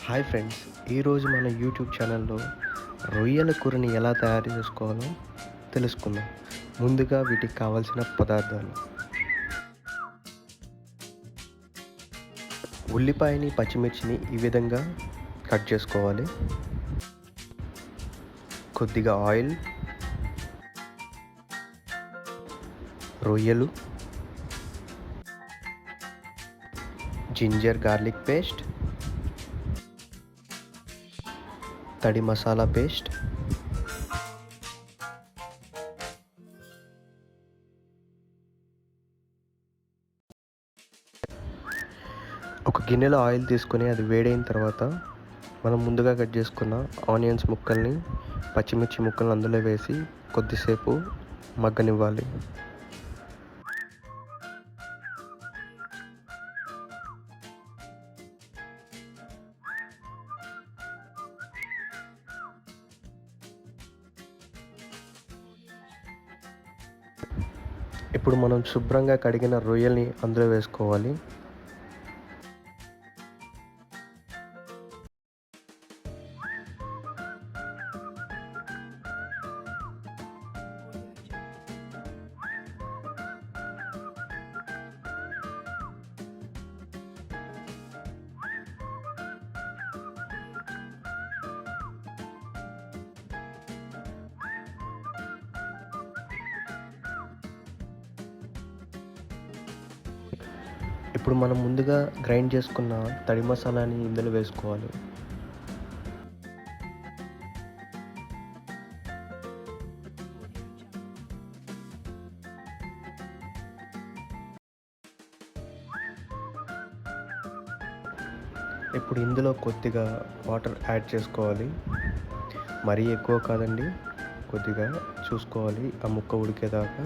Hi friends, ఈరోజు మన YouTube ఛానల్లో రొయ్యల కూరని ఎలా తయారు చేసుకోవాలో తెలుసుకుందాం. ముందుగా వీటికి కావాల్సిన పదార్థాలు: ఉల్లిపాయని, పచ్చిమిర్చిని ఈ విధంగా కట్ చేసుకోవాలి. కొద్దిగా ఆయిల్, రొయ్యలు, జింజర్ గార్లిక్ పేస్ట్, తడి మసాలా పేస్ట్, ఒక గిన్నెలో ఆయిల్ తీసుకొని అది వేడైన తర్వాత మనం ముందుగా కట్ చేసుకున్న ఆనియన్స్ ముక్కల్ని, పచ్చిమిర్చి ముక్కల్ని అందులో వేసి కొద్దిసేపు మగ్గనివ్వాలి. ఇప్పుడు మనం శుభ్రంగా కడిగిన రొయ్యల్ని అందులో వేసుకోవాలి. ఇప్పుడు మనం ముందుగా గ్రైండ్ చేసుకున్న తడి మసాలాని ఇందులో వేసుకోవాలి. ఇప్పుడు ఇందులో కొద్దిగా వాటర్ యాడ్ చేసుకోవాలి. మరీ ఎక్కువ కాదండి, కొద్దిగా చూసుకోవాలి ఆ ముక్క ఉడికేదాకా.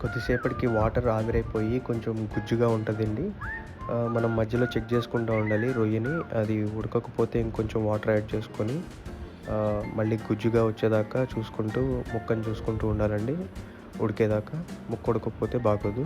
కొద్దిసేపటికి వాటర్ ఆవిరైపోయి కొంచెం గుజ్జుగా ఉంటుందండి. మనం మధ్యలో చెక్ చేసుకుంటూ ఉండాలి రొయ్యని. అది ఉడకకపోతే ఇంకొంచెం వాటర్ యాడ్ చేసుకొని మళ్ళీ గుజ్జుగా వచ్చేదాకా చూసుకుంటూ ముక్కను చూసుకుంటూ ఉండాలండి ఉడికేదాకా. ముక్క ఉడకపోతే బాగోదు.